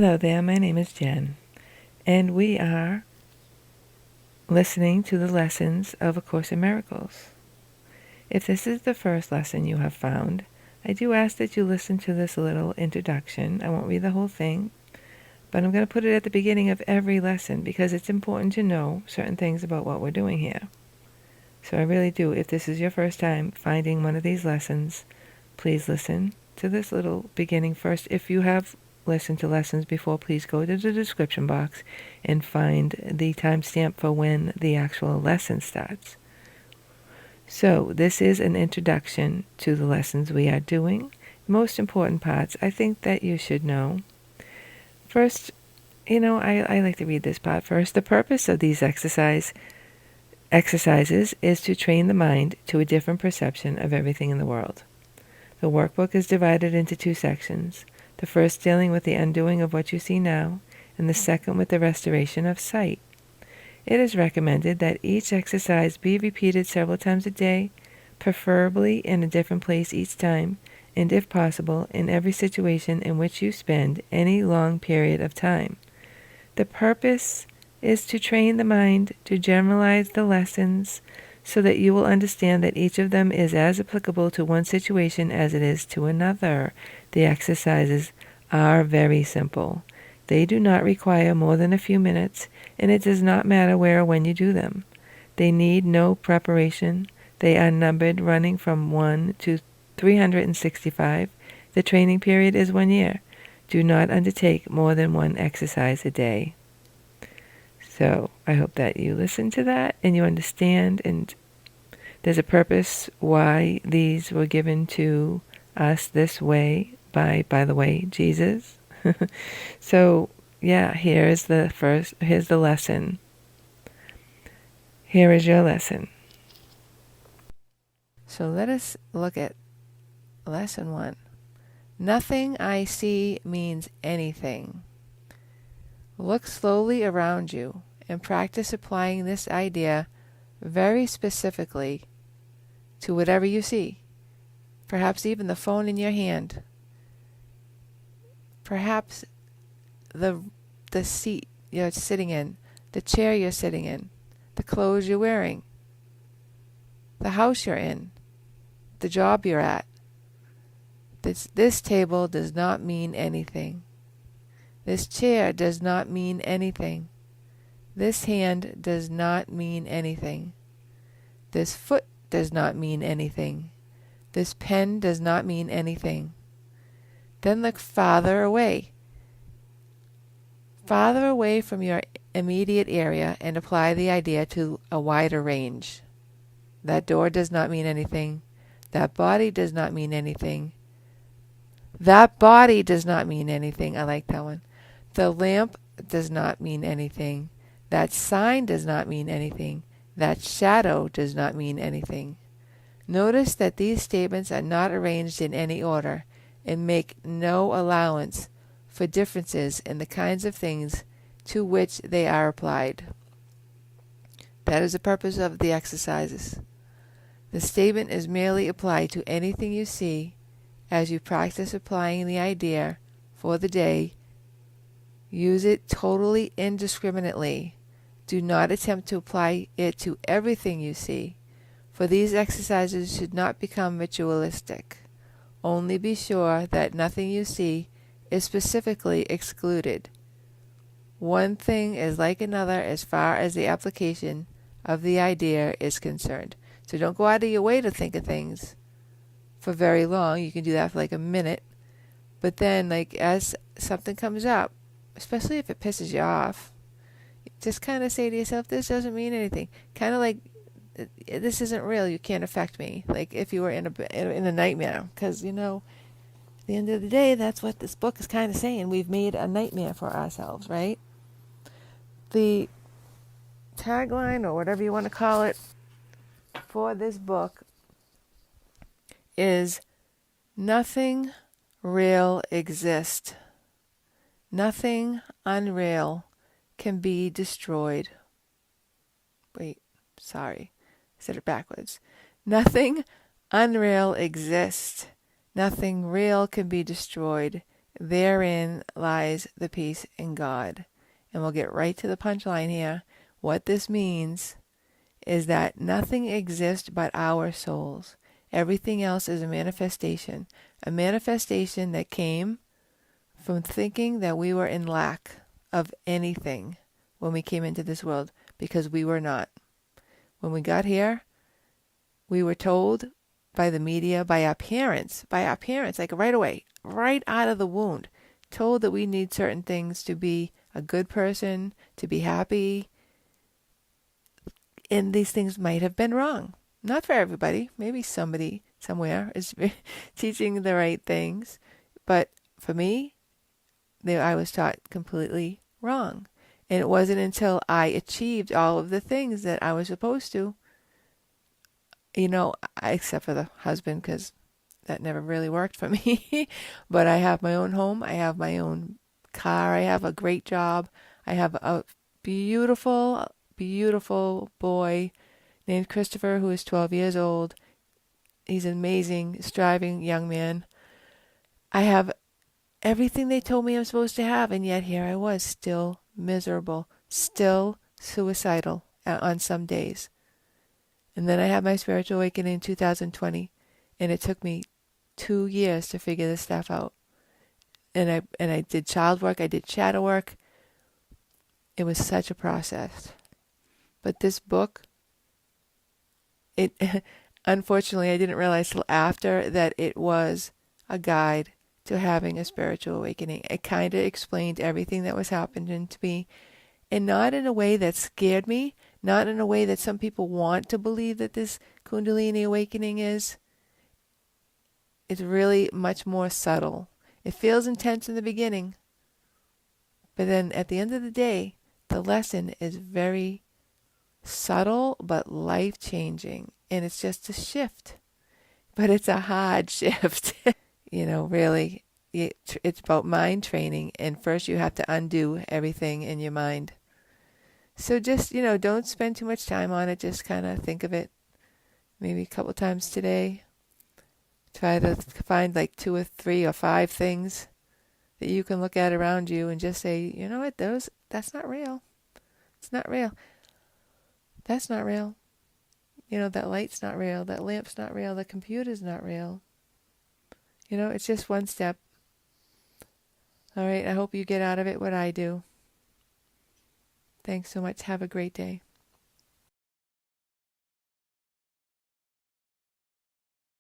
Hello there, my name is Jen, and we are listening to the lessons of A Course in Miracles. If this is the first lesson you have found, I do ask that you listen to this little introduction. I won't read the whole thing, but I'm going to put it at the beginning of every lesson because it's important to know certain things about what we're doing here. So I really do. If this is your first time finding one of these lessons, please listen to this little beginning first. If you have listened to lessons before, please go to the description box and find the timestamp for when the actual lesson starts. So this is an introduction to the lessons we are doing. Most important parts I think that you should know. First, I like to read this part first. The purpose of these exercises is to train the mind to a different perception of everything in the world. The workbook is divided into two sections, the first dealing with the undoing of what you see now, and the second with the restoration of sight. It is recommended that each exercise be repeated several times a day, preferably in a different place each time, and if possible, in every situation in which you spend any long period of time. The purpose is to train the mind to generalize the lessons so that you will understand that each of them is as applicable to one situation as it is to another. The exercises are very simple. They do not require more than a few minutes, and it does not matter where or when you do them. They need no preparation. They are numbered running from 1 to 365. The training period is 1 year. Do not undertake more than one exercise a day. So I hope that you listen to that and you understand, and there's a purpose why these were given to us this way by the way, Jesus. So yeah, here's the lesson. Here is your lesson. So let us look at lesson 1. Nothing I see means anything. Look slowly around you and practice applying this idea very specifically to whatever you see. Perhaps even the phone in your hand. Perhaps the seat you're sitting in, the chair you're sitting in, the clothes you're wearing, the house you're in, the job you're at. This table does not mean anything. This chair does not mean anything. This hand does not mean anything. This foot does not mean anything. This pen does not mean anything. Then look farther away from your immediate area, and apply the idea to a wider range. That door does not mean anything. That body does not mean anything. That body does not mean anything. I like that one. The lamp does not mean anything. That sign does not mean anything. That shadow does not mean anything. Notice that these statements are not arranged in any order and make no allowance for differences in the kinds of things to which they are applied. That is the purpose of the exercises. The statement is merely applied to anything you see as you practice applying the idea for the day. Use it totally indiscriminately. Do not attempt to apply it to everything you see, for these exercises should not become ritualistic. Only be sure that nothing you see is specifically excluded. One thing is like another as far as the application of the idea is concerned. So don't go out of your way to think of things for very long. You can do that for like a minute. But then, as something comes up, especially if it pisses you off, just kind of say to yourself, this doesn't mean anything. Kind of like, this isn't real. You can't affect me. Like if you were in a nightmare. Because, at the end of the day, that's what this book is kind of saying. We've made a nightmare for ourselves, right? The tagline, or whatever you want to call it, for this book is nothing real exists. Nothing unreal can be destroyed. Wait, sorry. I said it backwards. Nothing unreal exists. Nothing real can be destroyed. therein lies the peace in God. And we'll get right to the punchline here. What this means is that nothing exists but our souls. Everything else is a manifestation that came from thinking that we were in lack of anything when we came into this world, because we were not. When we got here, we were told by the media, by our parents, like right away, right out of the wound, told that we need certain things to be a good person, to be happy. And these things might have been wrong. Not for everybody. Maybe somebody somewhere is teaching the right things. But for me, I was taught completely wrong. And it wasn't until I achieved all of the things that I was supposed to, except for the husband, because that never really worked for me. But I have my own home. I have my own car. I have a great job. I have a beautiful, beautiful boy named Christopher, who is 12 years old. He's an amazing, striving young man. I have everything they told me I'm supposed to have, and yet here I was, still miserable, still suicidal on some days. And then I had my spiritual awakening in 2020, and it took me 2 years to figure this stuff out. And I did child work, I did shadow work. It was such a process. But this book, it unfortunately I didn't realize till after that it was a guide to having a spiritual awakening. It kind of explained everything that was happening to me, and not in a way that scared me, not in a way that some people want to believe that this Kundalini awakening is. It's really much more subtle. It feels intense in the beginning, but then at the end of the day, the lesson is very subtle but life-changing, and it's just a shift. But it's a hard shift. Really, it's about mind training, and first you have to undo everything in your mind. So just, don't spend too much time on it. Just kind of think of it maybe a couple times today. Try to find like 2 or 3 or 5 things that you can look at around you and just say, you know what, that's not real. It's not real. That's not real. That light's not real. That lamp's not real. The computer's not real. It's just one step. All right, I hope you get out of it what I do. Thanks so much. Have a great day.